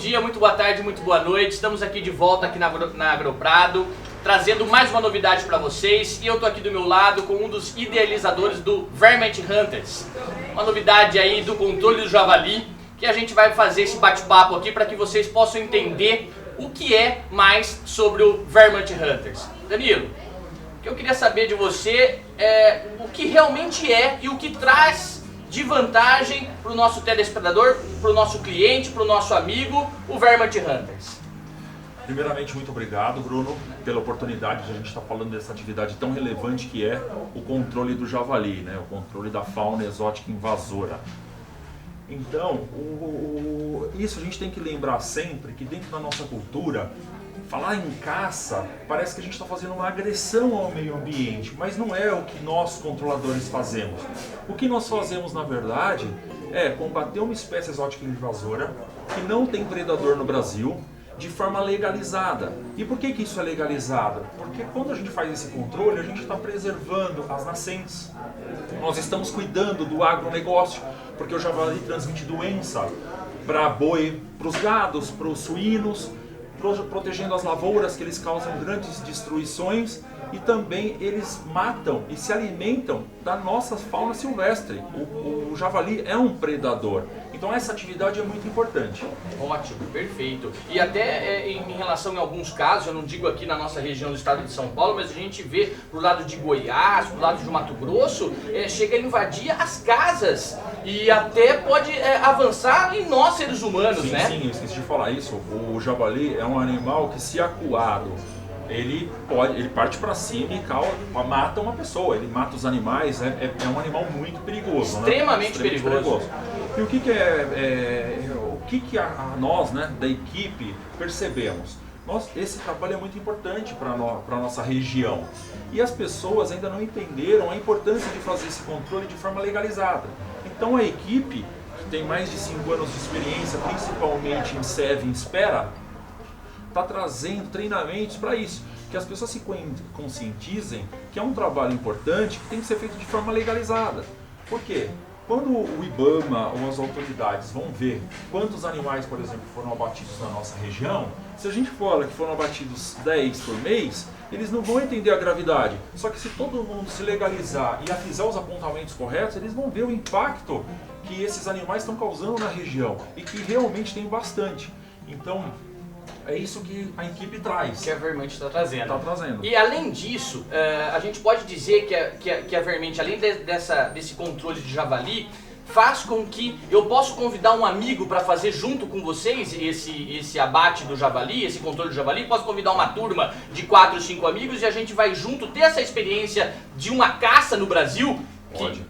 dia, muito boa tarde, muito boa noite. Estamos aqui de volta aqui na Agroprado, trazendo mais uma novidade para vocês. E eu tô aqui do meu lado com um dos idealizadores do Vermint Hunters. Uma novidade aí do controle do javali, que a gente vai fazer esse bate-papo aqui para que vocês possam entender o que é mais sobre o Vermint Hunters. Danilo, o que eu queria saber de você é o que realmente é e o que traz de vantagem para o nosso telespectador, para o nosso cliente, para o nosso amigo, o Vermint Hunters. Primeiramente, muito obrigado, Bruno, pela oportunidade de a gente estar falando dessa atividade tão relevante que é o controle do javali, né? O controle da fauna exótica invasora. Então, isso a gente tem que lembrar sempre que dentro da nossa cultura, falar em caça parece que a gente está fazendo uma agressão ao meio ambiente, mas não é o que nós controladores fazemos. O que nós fazemos, na verdade, é combater uma espécie exótica invasora que não tem predador no Brasil, de forma legalizada. E por que isso é legalizado? Porque quando a gente faz esse controle, a gente está preservando as nascentes. Nós estamos cuidando do agronegócio, porque o javali transmite doença para boi, para os gados, para os suínos, protegendo as lavouras, que eles causam grandes destruições, e também eles matam e se alimentam da nossa fauna silvestre. O javali é um predador, então essa atividade é muito importante. Ótimo, perfeito. E até em relação a alguns casos, eu não digo aqui na nossa região do estado de São Paulo, mas a gente vê pro lado de Goiás, pro lado de Mato Grosso, chega a invadir as casas e até pode avançar em nós seres humanos, sim, né? Sim, eu esqueci de falar isso. O javali é um animal que, se acuado, ele parte para cima e mata uma pessoa, ele mata os animais, é um animal muito perigoso. Extremamente perigoso. E o que nós, né, da equipe, percebemos? Esse trabalho é muito importante para a nossa região. E as pessoas ainda não entenderam a importância de fazer esse controle de forma legalizada. Então a equipe, que tem mais de 5 anos de experiência, principalmente em SEV e em Espera, está trazendo treinamentos para isso, que as pessoas se conscientizem que é um trabalho importante que tem que ser feito de forma legalizada. Por quê? Quando o IBAMA ou as autoridades vão ver quantos animais, por exemplo, foram abatidos na nossa região, se a gente fala que foram abatidos 10 por mês, eles não vão entender a gravidade. Só que se todo mundo se legalizar e fizer os apontamentos corretos, eles vão ver o impacto que esses animais estão causando na região, e que realmente tem bastante. Então, é isso que a equipe traz. Que a Vermint está trazendo. Está trazendo. E além disso, a gente pode dizer que a Vermint, além desse controle de javali, faz com que eu possa convidar um amigo para fazer junto com vocês esse abate do javali, esse controle do javali. Posso convidar uma turma de 4 ou 5 amigos e a gente vai junto ter essa experiência de uma caça no Brasil.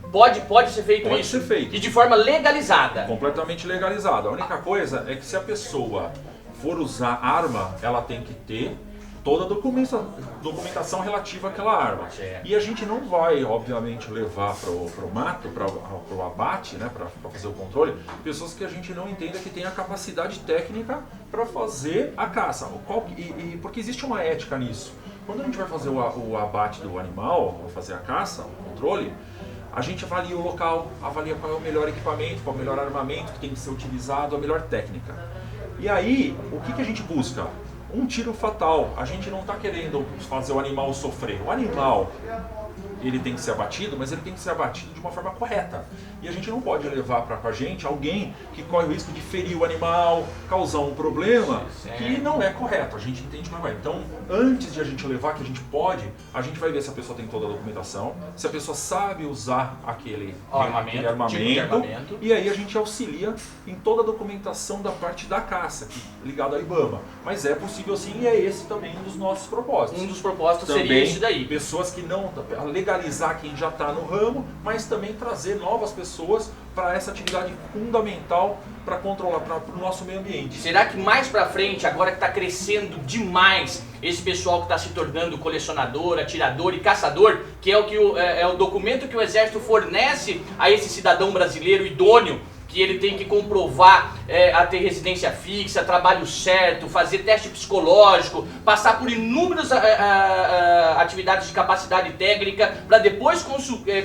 Pode ser feito Pode isso. ser feito. E de forma legalizada. Completamente legalizada. A única coisa é que, se a pessoa for usar arma, ela tem que ter toda a documentação relativa àquela arma. E a gente não vai, obviamente, levar para o mato, para o abate, né, para fazer o controle, pessoas que a gente não entenda que tem a capacidade técnica para fazer a caça. Porque existe uma ética nisso. Quando a gente vai fazer o abate do animal, vai fazer a caça, o controle, a gente avalia o local, avalia qual é o melhor equipamento, qual é o melhor armamento que tem que ser utilizado, a melhor técnica. E aí, o que a gente busca? Um tiro fatal. A gente não está querendo fazer o animal sofrer. O animal, ele tem que ser abatido, mas ele tem que ser abatido de uma forma correta. E a gente não pode levar para a gente alguém que corre o risco de ferir o animal, causar um problema que não é correto. A gente entende que não é. Então, antes de a gente levar, que a gente pode, a gente vai ver se a pessoa tem toda a documentação, se a pessoa sabe usar aquele armamento, e aí a gente auxilia em toda a documentação da parte da caça, ligada à IBAMA. Mas é possível sim, e é esse também um dos nossos propósitos. Um dos propósitos também seria esse daí. Pessoas que não... legalizar quem já está no ramo, mas também trazer novas pessoas para essa atividade fundamental para controlar para o nosso meio ambiente. Será que mais para frente, agora que está crescendo demais esse pessoal que está se tornando colecionador, atirador e caçador, que é o documento que o Exército fornece a esse cidadão brasileiro idôneo, que ele tem que comprovar a ter residência fixa, trabalho certo, fazer teste psicológico, passar por inúmeras atividades de capacidade técnica para depois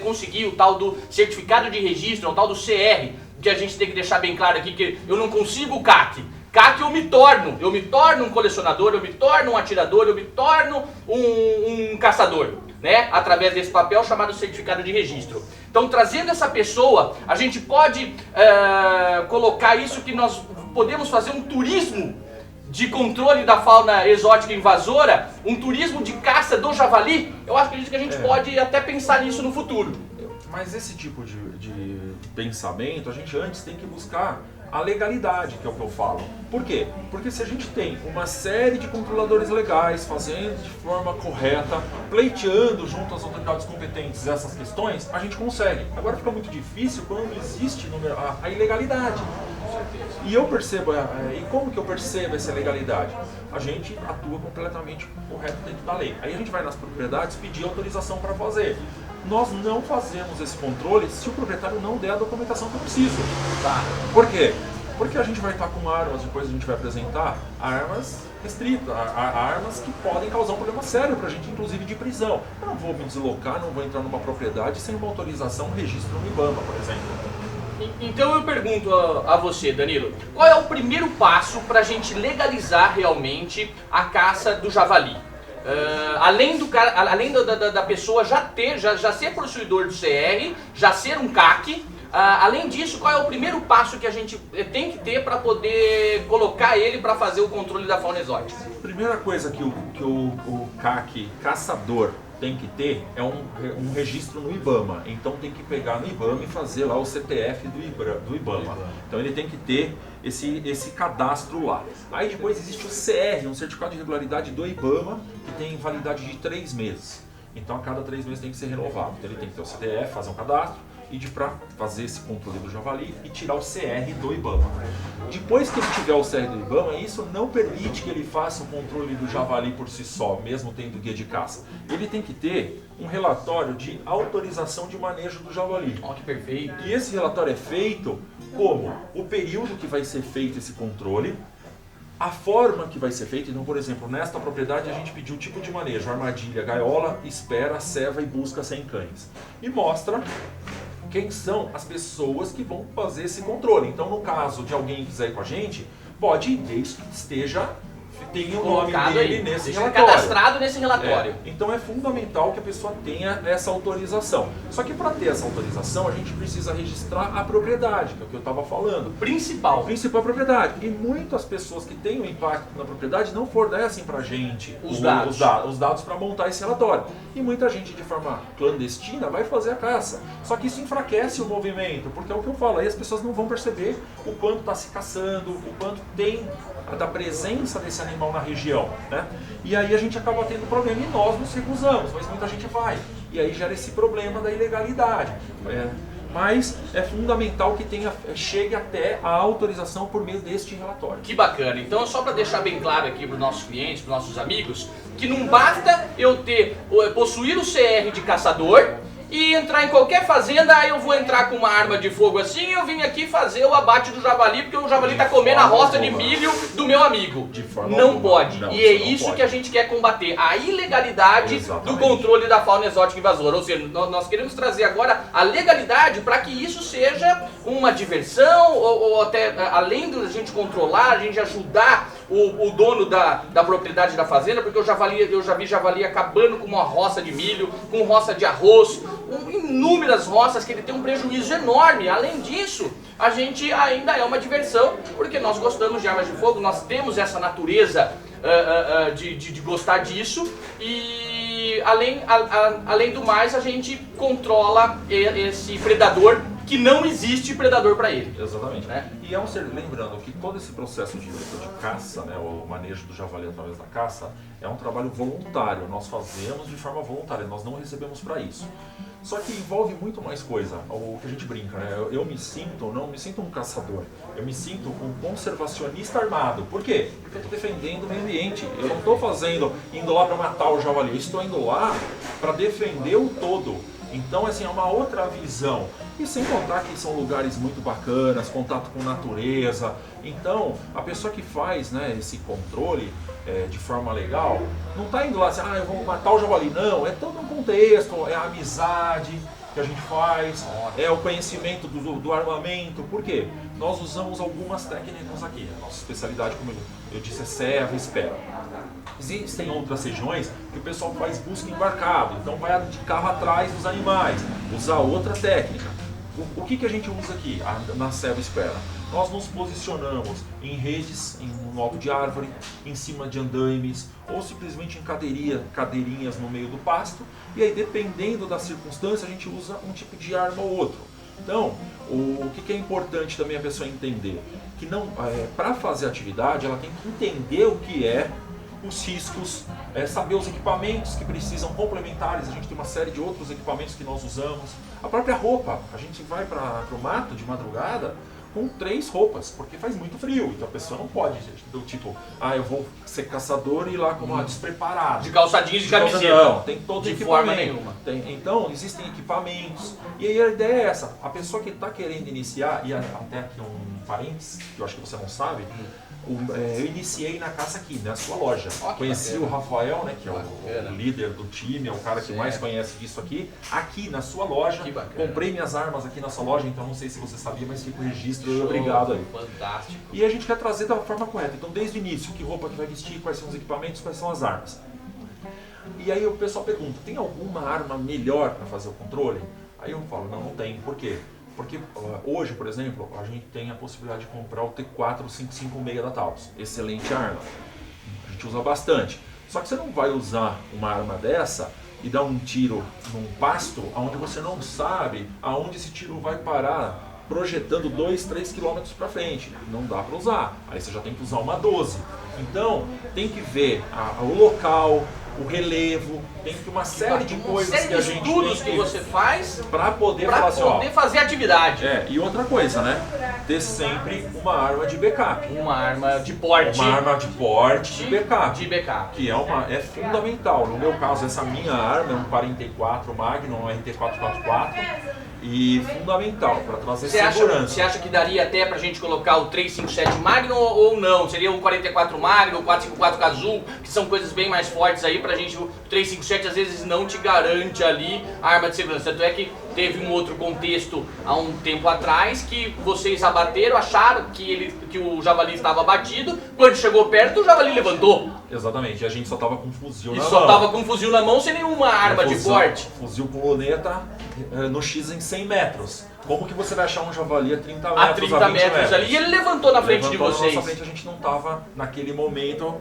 conseguir o tal do certificado de registro, o tal do CR, que a gente tem que deixar bem claro aqui que eu não consigo o CAC. CAC eu me torno um colecionador, eu me torno um atirador, eu me torno um caçador, né? Através desse papel chamado certificado de registro. Então, trazendo essa pessoa, a gente pode colocar isso que nós podemos fazer um turismo de controle da fauna exótica invasora, um turismo de caça do javali. Eu acredito que a gente pode até pensar nisso no futuro. Mas esse tipo de pensamento, a gente antes tem que buscar a legalidade, que é o que eu falo. Por quê? Porque se a gente tem uma série de controladores legais fazendo de forma correta, pleiteando junto às autoridades competentes essas questões, a gente consegue. Agora fica muito difícil quando existe a ilegalidade. E eu percebo, e como que eu percebo essa ilegalidade? A gente atua completamente correto dentro da lei. Aí a gente vai nas propriedades pedir autorização para fazer. Nós não fazemos esse controle se o proprietário não der a documentação que eu preciso. Tá. Por quê? Porque a gente vai estar com armas, depois a gente vai apresentar armas restritas, armas que podem causar um problema sério para a gente, inclusive de prisão. Eu não vou me deslocar, não vou entrar numa propriedade sem uma autorização, um registro no IBAMA, por exemplo. Então eu pergunto a você, Danilo, qual é o primeiro passo para a gente legalizar realmente a caça do javali? Além da pessoa já ser possuidor do CR, já ser um CAC, além disso, qual é o primeiro passo que a gente tem que ter para poder colocar ele para fazer o controle da fauna exótica? Primeira coisa que o CAC caçador tem que ter é um registro no IBAMA. Então tem que pegar no IBAMA e fazer lá o CPF do IBAMA. Então ele tem que ter esse cadastro lá. Aí depois existe o CR, um certificado de regularidade do IBAMA, que tem validade de 3 meses. Então a cada 3 meses tem que ser renovado. Então ele tem que ter o CPF, fazer um cadastro, e para fazer esse controle do javali e tirar o CR do IBAMA. Depois que ele tiver o CR do IBAMA, isso não permite que ele faça o controle do javali por si só, mesmo tendo guia de caça. Ele tem que ter um relatório de autorização de manejo do javali. Ó, que perfeito! E esse relatório é feito como o período que vai ser feito esse controle, a forma que vai ser feito. Então, por exemplo, nesta propriedade a gente pediu o tipo de manejo: armadilha, gaiola, espera, ceva e busca sem cães. E mostra quem são as pessoas que vão fazer esse controle. Então, no caso de alguém que quiser ir com a gente, pode ir desde que tenha o nome dele nesse relatório. Cadastrado nesse relatório. Então é fundamental que a pessoa tenha essa autorização. Só que para ter essa autorização, a gente precisa registrar a propriedade, que é o que eu estava falando. Principal propriedade. E muitas pessoas que têm um impacto na propriedade não fornecem para a gente os dados para montar esse relatório. E muita gente, de forma clandestina, vai fazer a caça. Só que isso enfraquece o movimento, porque é o que eu falo, aí as pessoas não vão perceber o quanto está se caçando, o quanto tem da presença desse animal na região, né? E aí a gente acaba tendo problema e nós nos recusamos, mas muita gente vai. E aí gera esse problema da ilegalidade. Mas é fundamental que chegue até a autorização por meio deste relatório. Que bacana. Então, só para deixar bem claro aqui para os nossos clientes, para os nossos amigos, que não basta eu possuir o CR de caçador e entrar em qualquer fazenda, aí eu vou entrar com uma arma de fogo assim e eu vim aqui fazer o abate do javali, porque o javali está comendo a roça de milho do meu amigo. Não pode. E é isso que a gente quer combater, a ilegalidade do controle da fauna exótica invasora. Ou seja, nós queremos trazer agora a legalidade para que isso seja uma diversão, ou até, além da gente controlar, a gente ajudar o dono da propriedade da fazenda, porque eu já vi javali acabando com uma roça de milho, com roça de arroz, inúmeras roças que ele tem um prejuízo enorme. Além disso, a gente ainda é uma diversão, porque nós gostamos de armas de fogo, nós temos essa natureza de gostar disso, e além do mais, a gente controla esse predador, que não existe predador para ele. Exatamente. Né? E lembrando que todo esse processo de caça, né, o manejo do javali através da caça, é um trabalho voluntário. Nós fazemos de forma voluntária, nós não recebemos para isso. Só que envolve muito mais coisa, o que a gente brinca, né? Eu não me sinto um caçador, eu me sinto um conservacionista armado. Por quê? Porque eu estou defendendo o meio ambiente. Eu não estou indo lá para matar o javali, eu estou indo lá para defender o todo. Então, assim, é uma outra visão. E sem contar que são lugares muito bacanas, contato com natureza. Então, a pessoa que faz, né, esse controle de forma legal, não está indo lá assim, eu vou matar o javali. Não, é todo um contexto, é a amizade, que a gente faz, o conhecimento do armamento. Por quê? Nós usamos algumas técnicas aqui. A nossa especialidade, como eu disse, é serra e espera. Existem outras regiões que o pessoal faz busca embarcado, então vai de carro atrás dos animais, usar outra técnica. O que a gente usa aqui na serra e espera? Nós nos posicionamos em redes, no alto de árvore, em cima de andaimes ou simplesmente em cadeirinhas no meio do pasto, e aí dependendo da circunstância a gente usa um tipo de arma ou outro. Então, o que é importante também a pessoa entender? Que para fazer atividade ela tem que entender o que é os riscos, saber os equipamentos que precisam complementares. A gente tem uma série de outros equipamentos que nós usamos. A própria roupa, a gente vai para o mato de madrugada com 3 roupas, porque faz muito frio, então a pessoa não pode, do tipo, eu vou ser caçador e ir lá com uma despreparada. De calçadinhos e camiseta. Não, tem todo de equipamento. forma nenhuma. Então, existem equipamentos, e aí a ideia é essa, a pessoa que está querendo iniciar, e até aqui um parênteses, que eu acho que você não sabe, eu iniciei na caça aqui, na sua loja. Conheci o Rafael, né, que é o líder do time, é o cara que mais conhece disso aqui na sua loja. Comprei minhas armas aqui na sua loja, então não sei se você sabia, mas fica o registro. Obrigado aí. Fantástico. E a gente quer trazer da forma correta. Então, desde o início, que roupa que vai vestir, quais são os equipamentos, quais são as armas. E aí o pessoal pergunta, tem alguma arma melhor para fazer o controle? Aí eu falo, não tem. Por quê? Porque hoje, por exemplo, a gente tem a possibilidade de comprar o T4-556 da Taurus. Excelente arma. A gente usa bastante. Só que você não vai usar uma arma dessa e dar um tiro num pasto onde você não sabe aonde esse tiro vai parar, projetando 2, 3 km para frente. Não dá para usar. Aí você já tem que usar uma 12. Então, tem que ver o local, o relevo, tem que uma série de coisas que a gente estudos que você faz para poder fazer atividade. E outra coisa, né? Ter sempre uma arma de backup. Uma arma de porte. Uma arma de porte de backup. De backup. Que é fundamental. No meu caso, essa minha arma é um 44 Magnum, um RT444. E fundamental para trazer segurança. Você acha que daria até pra gente colocar o 357 Magnum ou não? Seria um 44 Magnum, o 454 Cazoo, que são coisas bem mais fortes aí pra gente. O 357 às vezes não te garante ali a arma de segurança. Tanto é que teve um outro contexto há um tempo atrás que vocês abateram, acharam que o javali estava abatido, quando chegou perto o javali levantou. Exatamente, e a gente só tava com um fuzil na mão. Só tava com um fuzil na mão sem nenhuma arma de porte. Fuzil com luneta no X em 100 metros. Como que você vai achar um javali a 30 metros, a 30 metros ali? E ele levantou na frente de vocês. Na nossa frente a gente não tava naquele momento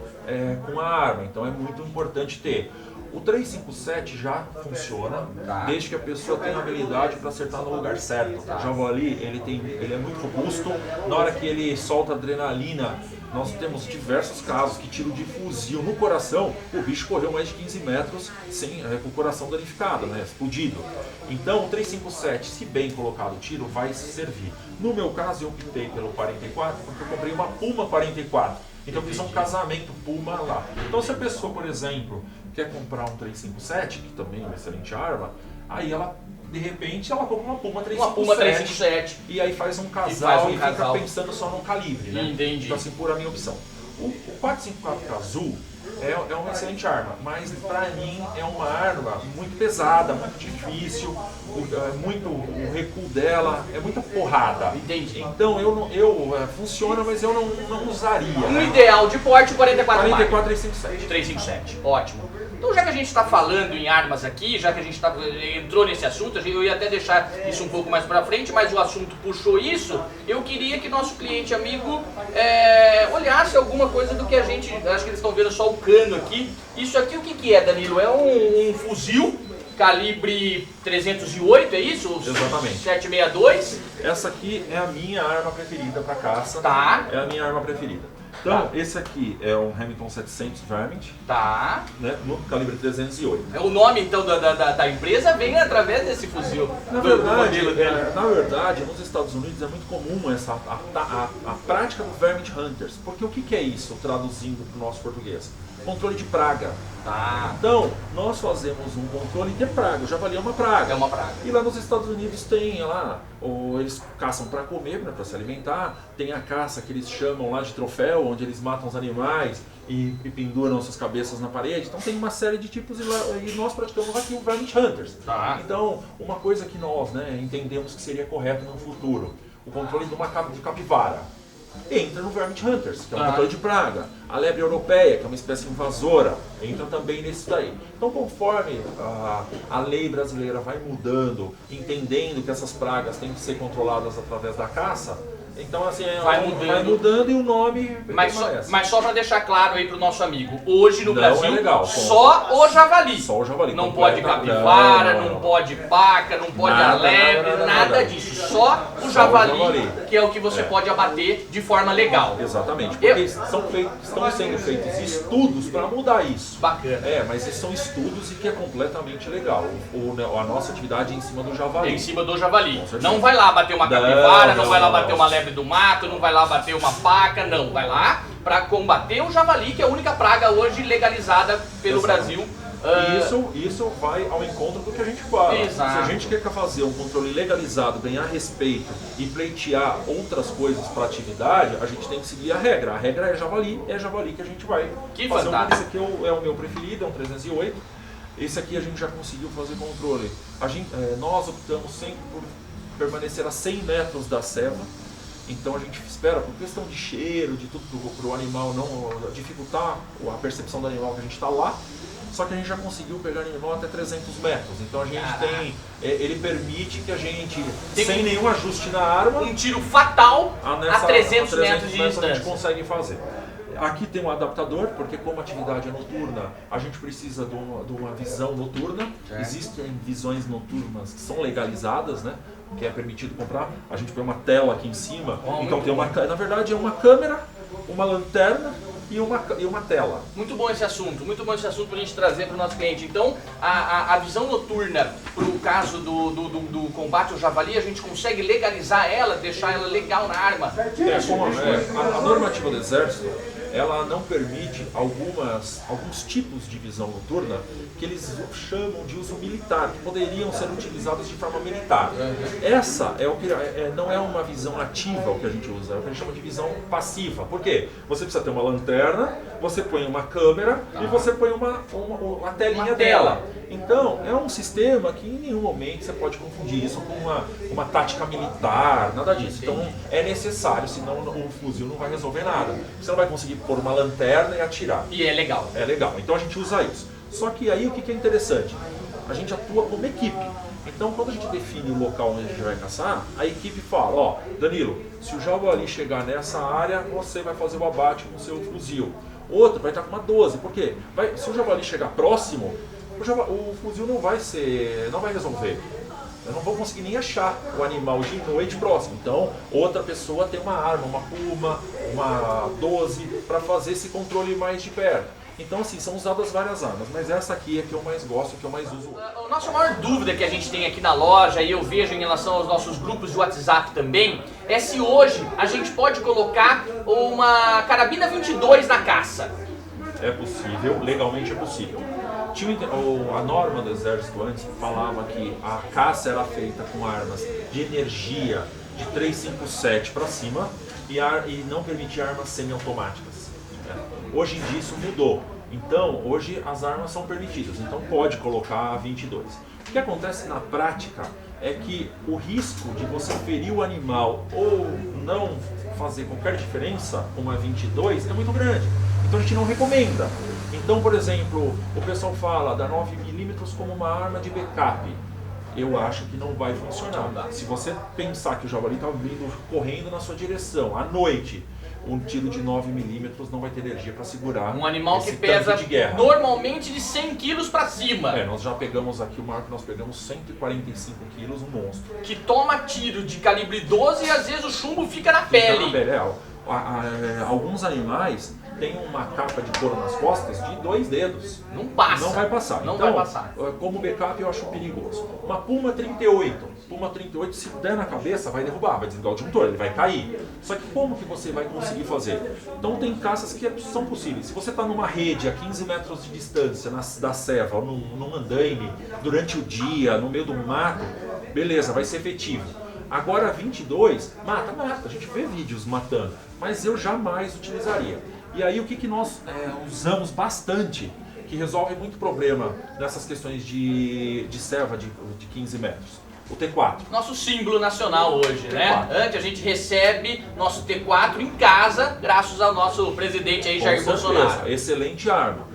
com a arma, então é muito importante ter. O 357 já funciona, desde que a pessoa tenha habilidade para acertar no lugar certo. O javali, ele é muito robusto, na hora que ele solta adrenalina, nós temos diversos casos que tiro de fuzil no coração, o bicho correu mais de 15 metros com o coração danificado, né, explodido. Então o 357, se bem colocado o tiro, vai servir. No meu caso eu optei pelo 44 porque eu comprei uma Puma 44. Então eu fiz um casamento Puma lá. Então se a pessoa, por exemplo, quer comprar um 357, que também é uma excelente arma, aí ela, de repente, ela compra uma Puma 357. Uma Puma 357. E aí faz um casal e fica pensando só no calibre, né? Entendi. Então assim, por a minha opção. O 454 Cazoo é uma excelente arma, mas pra mim é uma arma muito pesada, muito difícil, o recuo dela é muita porrada. Entendi. Então funciona, mas eu não usaria. Um ideal de porte, 44 357. 357, ótimo. Então, já que a gente está falando em armas aqui, já que a gente entrou nesse assunto, eu ia até deixar isso um pouco mais para frente, mas o assunto puxou isso, eu queria que nosso cliente amigo olhasse alguma coisa do que a gente, acho que eles estão vendo só o cano aqui. Isso aqui o que é, Danilo? É um fuzil calibre 308, é isso? Exatamente. 762? Essa aqui é a minha arma preferida para caça. Tá. É a minha arma preferida. Então, esse aqui é um Remington 700 Vermint, tá, né, no calibre 308. O nome, então, da empresa vem através desse fuzil. Na verdade, nos Estados Unidos é muito comum a prática do Vermint Hunters. Porque o que é isso, traduzindo para o nosso português? controle de praga. Tá. Então, nós fazemos um controle de praga. O javali é uma praga. É uma praga. E lá nos Estados Unidos tem lá, ou eles caçam para comer, né, para se alimentar. Tem a caça que eles chamam lá de troféu, onde eles matam os animais e penduram suas cabeças na parede. Então tem uma série de tipos e nós praticamos aqui o Vermint Hunters. Tá. Então, uma coisa que nós, né, entendemos que seria correto no futuro, o controle de capivara. Entra no Vermint Hunters, que é um controle de praga. A lebre europeia, que é uma espécie invasora, entra também nesse daí. Então, conforme a lei brasileira vai mudando, entendendo que essas pragas têm que ser controladas através da caça, então assim, vai mudando e o nome mas só para deixar claro aí pro nosso amigo, hoje no Brasil, é legal, só o javali. Só o javali. Não pode capivara, não pode paca, não pode a lebre, nada disso. Só o javali, que é o que você pode abater de forma legal. Exatamente, porque estão sendo feitos estudos para mudar isso. Bacana. Mas esses são estudos e que é completamente legal. A nossa atividade é em cima do javali. Em cima do javali. Não vai lá bater uma capivara, não vai lá bater uma lebre do mato, não vai lá bater uma paca, não. Vai lá para combater o javali, que é a única praga hoje legalizada pelo Brasil. Isso vai ao encontro do que a gente fala. Exato. Se a gente quer fazer um controle legalizado, ganhar respeito e pleitear outras coisas para atividade, a gente tem que seguir a regra. A regra é javali que a gente vai fazer. Esse aqui é o meu preferido, é um 308. Esse aqui a gente já conseguiu fazer controle. Nós optamos sempre por permanecer a 100 metros da ceva. Então a gente espera, por questão de cheiro, de tudo, para o animal não dificultar a percepção do animal que a gente está lá. Só que a gente já conseguiu pegar animal até 300 metros. Então a gente ele permite que a gente, sem nenhum ajuste na arma, um tiro fatal a 300 metros de distância. A gente consegue fazer. Aqui tem um adaptador, porque como a atividade é noturna, a gente precisa de uma visão noturna. Existem visões noturnas que são legalizadas, né? Que é permitido comprar. A gente põe uma tela aqui em cima. Então tem na verdade é uma câmera, uma lanterna e uma tela. Muito bom esse assunto para a gente trazer para o nosso cliente. Então, a visão noturna, para o caso do combate ao javali, a gente consegue legalizar ela, deixar ela legal na arma. A normativa do Exército, ela não permite alguns tipos de visão noturna que eles chamam de uso militar, que poderiam ser utilizados de forma militar. Essa não é uma visão ativa o que a gente usa, é o que a gente chama de visão passiva. Por quê? Você precisa ter uma lanterna, você põe uma câmera e você põe uma telinha dela. Então, é um sistema que em nenhum momento você pode confundir isso com uma tática militar, nada disso. Então, é necessário, senão o fuzil não vai resolver nada. Você não vai conseguir pôr uma lanterna e atirar. E é legal. É legal, então a gente usa isso. Só que aí o que é interessante? A gente atua como equipe. Então quando a gente define o local onde a gente vai caçar, a equipe fala, ó, Danilo, se o javali chegar nessa área, você vai fazer o abate com o seu fuzil. Outro vai estar com uma 12, por quê? Se o javali chegar próximo, o fuzil não vai resolver. Eu não vou conseguir nem achar o animal de noite próximo. Então, outra pessoa tem uma arma, uma Puma, uma 12, para fazer esse controle mais de perto. Então, assim, são usadas várias armas, mas essa aqui é que eu mais gosto, que eu mais uso. A nossa maior dúvida que a gente tem aqui na loja, e eu vejo em relação aos nossos grupos de WhatsApp também, é se hoje a gente pode colocar uma carabina 22 na caça. É possível, legalmente é possível. A norma do Exército antes falava que a caça era feita com armas de energia de 357 para cima e não permitia armas semiautomáticas. Hoje em dia isso mudou. Então, hoje as armas são permitidas, então pode colocar a 22. O que acontece na prática é que o risco de você ferir o animal ou não fazer qualquer diferença com uma 22 é muito grande. Então a gente não recomenda. Então, por exemplo, o pessoal fala da 9mm como uma arma de backup. Eu acho que não vai funcionar. Se você pensar que o javali está vindo correndo na sua direção à noite, um tiro de 9mm não vai ter energia para segurar um animal esse que pesa tanque de guerra. Normalmente de 100 quilos para cima. Nós já pegamos aqui, o maior que nós pegamos 145 quilos, um monstro. Que toma tiro de calibre 12 e às vezes o chumbo fica na pele. Alguns animais têm uma capa de couro nas costas de 2 dedos. Não passa. Não vai passar. Não então, vai passar. Como backup eu acho perigoso. Uma Puma 38. uma 38, se der na cabeça, vai derrubar, vai desligar o disjuntor, ele vai cair. Só que como que você vai conseguir fazer? Então tem caças que são possíveis. Se você está numa rede a 15 metros de distância da serva, ou num andaime, durante o dia, no meio do mato, beleza, vai ser efetivo. Agora 22, mata, a gente vê vídeos matando, mas eu jamais utilizaria. E aí o que nós usamos bastante, que resolve muito problema nessas questões de serva de 15 metros? O T4. Nosso símbolo nacional hoje, né? Antes a gente recebe nosso T4 em casa, graças ao nosso presidente aí, Jair Bolsonaro. Excelente arma.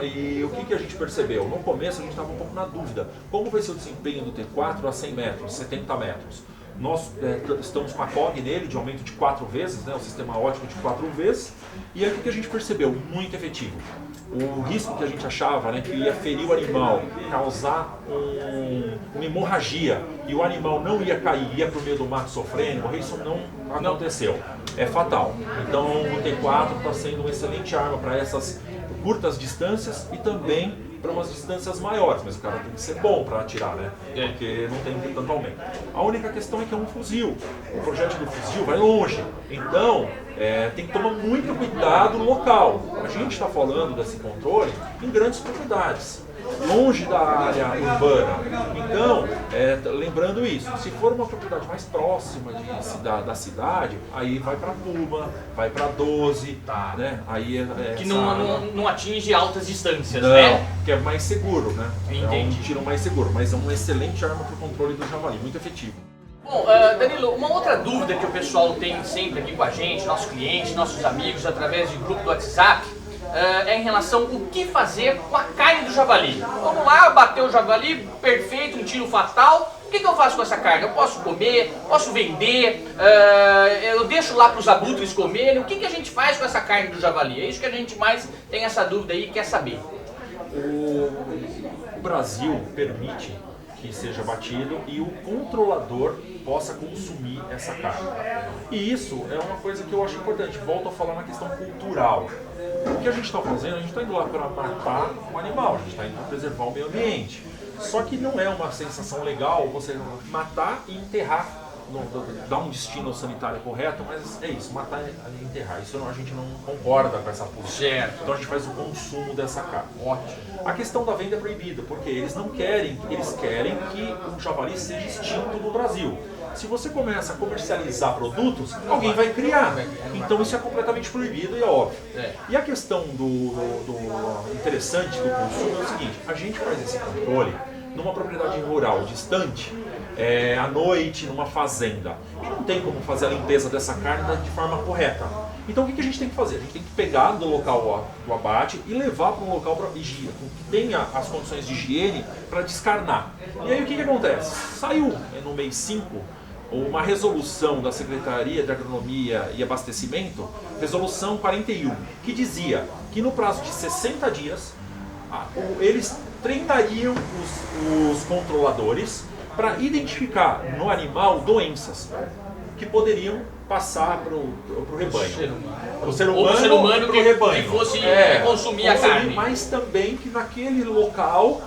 E o que a gente percebeu? No começo a gente estava um pouco na dúvida. Como vai ser o desempenho do T4 a 100 metros, 70 metros? Nós estamos com a COG nele de aumento de 4 vezes, né? O sistema ótico de 4 vezes. E aí o que a gente percebeu? Muito efetivo. O risco que a gente achava, né, que ia ferir o animal, causar uma hemorragia e o animal não ia cair, ia para o meio do mato sofrendo, isso não aconteceu. É fatal. Então o T4 está sendo uma excelente arma para essas curtas distâncias e também para umas distâncias maiores, mas o cara tem que ser bom para atirar, né? Porque não tem tanto aumento. A única questão é que é um fuzil. O projétil do fuzil vai longe, então tem que tomar muito cuidado no local. A gente está falando desse controle em grandes propriedades, longe da área urbana. Então, lembrando isso, se for uma propriedade mais próxima da cidade, aí vai para Puma, vai para 12, né? Aí que não atinge altas distâncias, não, né? Que é mais seguro, né? Entendi. É um tiro mais seguro, mas é uma excelente arma para o controle do javali, muito efetivo. Bom, Danilo, uma outra dúvida que o pessoal tem sempre aqui com a gente, nossos clientes, nossos amigos, através de grupo do WhatsApp, é em relação ao que fazer com a carne do javali. Vamos lá, bateu o javali, perfeito, um tiro fatal. O que eu faço com essa carne? Eu posso comer? Posso vender? Eu deixo lá para os abutres comerem? O que a gente faz com essa carne do javali? É isso que a gente mais tem essa dúvida aí e quer saber. O Brasil permite que seja batido e o controlador possa consumir essa carne. E isso é uma coisa que eu acho importante. Volto a falar na questão cultural. O que a gente está fazendo, a gente está indo lá para matar um animal, a gente está indo para preservar o meio ambiente. Só que não é uma sensação legal você matar e enterrar, dar um destino sanitário correto, mas é isso, matar e enterrar. Isso a gente não concorda com essa posição. Certo. Então a gente faz o consumo dessa carne. Ótimo. A questão da venda é proibida, porque eles não querem, eles querem que o javali seja extinto no Brasil. Se você começa a comercializar produtos, alguém vai criar. Então isso é completamente proibido e é óbvio. E a questão do interessante do consumo é o seguinte, a gente faz esse controle numa propriedade rural distante, à noite, numa fazenda. E não tem como fazer a limpeza dessa carne de forma correta. Então o que a gente tem que fazer? A gente tem que pegar do local do abate e levar para um local que tenha as condições de higiene para descarnar. E aí o que acontece? Saiu no mês 5 uma resolução da Secretaria de Agronomia e Abastecimento, resolução 41, que dizia que no prazo de 60 dias eles treinariam os controladores para identificar no animal doenças que poderiam passar para o rebanho. O ser humano que rebanho. Que fosse consumir a carne. Mas também que naquele local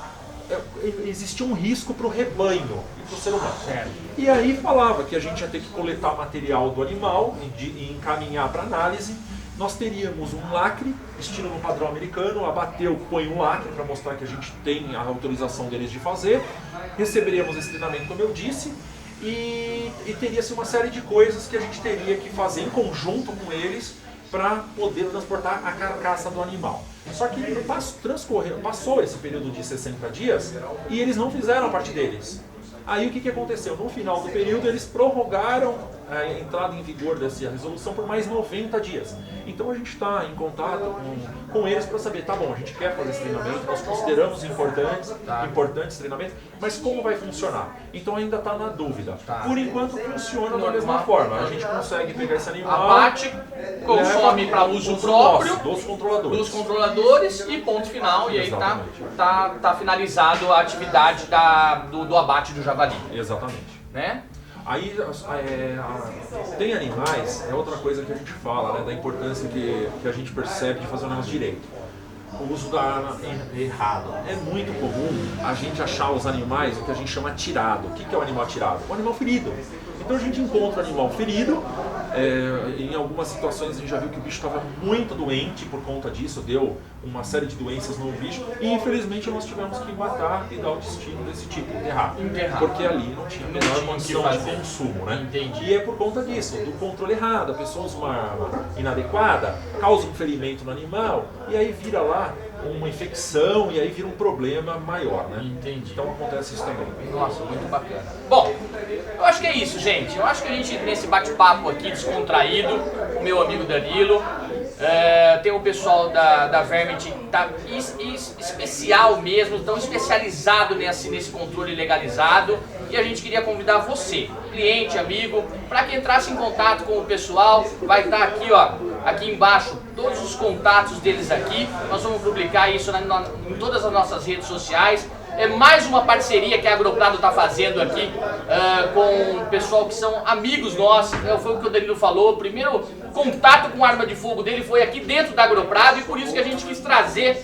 existia um risco para o rebanho e para o ser humano. Certo. E aí falava que a gente ia ter que coletar material do animal e encaminhar para análise. Nós teríamos um lacre, estilo no padrão americano, abateu, põe um lacre para mostrar que a gente tem a autorização deles de fazer. Receberíamos esse treinamento, como eu disse, e teria-se uma série de coisas que a gente teria que fazer em conjunto com eles para poder transportar a carcaça do animal. Só que passou esse período de 60 dias e eles não fizeram a parte deles. Aí o que aconteceu? No final do período eles prorrogaram a entrada em vigor dessa resolução por mais 90 dias. Então a gente está em contato com eles para saber, tá bom, a gente quer fazer esse treinamento, nós consideramos importantes treinamentos, mas como vai funcionar? Então ainda está na dúvida. Por enquanto funciona da mesma forma, a gente consegue pegar esse animal, abate, consome para uso próprio dos controladores e ponto final, e aí tá finalizado a atividade do abate do javali. Exatamente. Né? Aí tem animais, é outra coisa que a gente fala, né, da importância que a gente percebe de fazer o negócio direito. o uso da arma errado. É muito comum a gente achar os animais o que a gente chama atirado. O que é o animal atirado? O animal ferido. Então a gente encontra o animal ferido, em algumas situações a gente já viu que o bicho estava muito doente por conta disso, deu uma série de doenças no bicho e infelizmente nós tivemos que matar e dar o destino desse tipo, enterrar. Porque ali não tinha a menor condição de consumo, né? Entendi. E é por conta disso, do controle errado, a pessoa usa uma arma inadequada, causa um ferimento no animal e aí vira lá uma infecção e aí vira um problema maior, né? Entendi. Então acontece isso também. Nossa, muito bacana. Bom, eu acho que é isso, gente. Eu acho que a gente, nesse bate-papo aqui descontraído, com o meu amigo Danilo, tem o pessoal da Vermint, tá especial mesmo, tão especializado nesse controle legalizado. E a gente queria convidar você, cliente, amigo, para que entrasse em contato com o pessoal. Vai estar aqui, ó, aqui embaixo, todos os contatos deles aqui. Nós vamos publicar isso em todas as nossas redes sociais. É mais uma parceria que a Agroprado está fazendo aqui com o pessoal que são amigos nossos. Foi o que o Danilo falou. O primeiro contato com arma de fogo dele foi aqui dentro da Agroprado e por isso que a gente quis trazer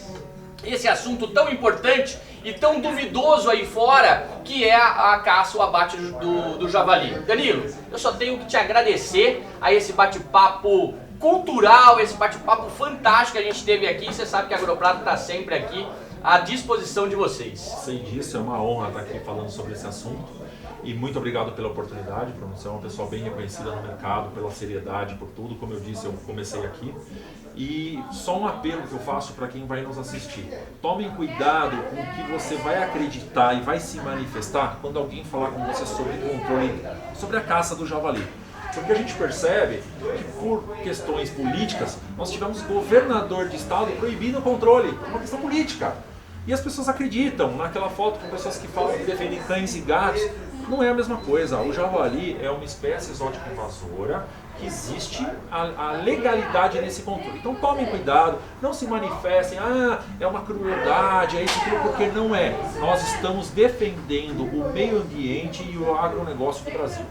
esse assunto tão importante e tão duvidoso aí fora, que é a caça, o abate do javali. Danilo, eu só tenho que te agradecer a esse bate-papo cultural, esse bate-papo fantástico que a gente teve aqui. Você sabe que a Agroprado está sempre aqui à disposição de vocês. Sei disso, é uma honra estar aqui falando sobre esse assunto. E muito obrigado pela oportunidade, por você é uma pessoa bem reconhecida no mercado, pela seriedade, por tudo. Como eu disse, eu comecei aqui. E só um apelo que eu faço para quem vai nos assistir. Tomem cuidado com o que você vai acreditar e vai se manifestar quando alguém falar com você sobre controle, sobre a caça do javali. Porque a gente percebe que por questões políticas, nós tivemos governador de estado proibindo o controle, por uma questão política. E as pessoas acreditam naquela foto com pessoas que falam que defendem cães e gatos. Não é a mesma coisa. O javali é uma espécie exótica invasora que existe a legalidade nesse controle. Então tomem cuidado, não se manifestem, é uma crueldade, é isso, aquilo, porque não é. Nós estamos defendendo o meio ambiente e o agronegócio do Brasil.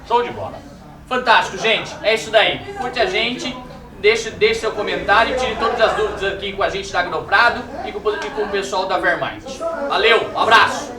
Show de bola. Fantástico, gente. É isso daí. Curte a gente, deixe seu comentário, tire todas as dúvidas aqui com a gente da Agroprado e com o pessoal da Vermint. Valeu, um abraço.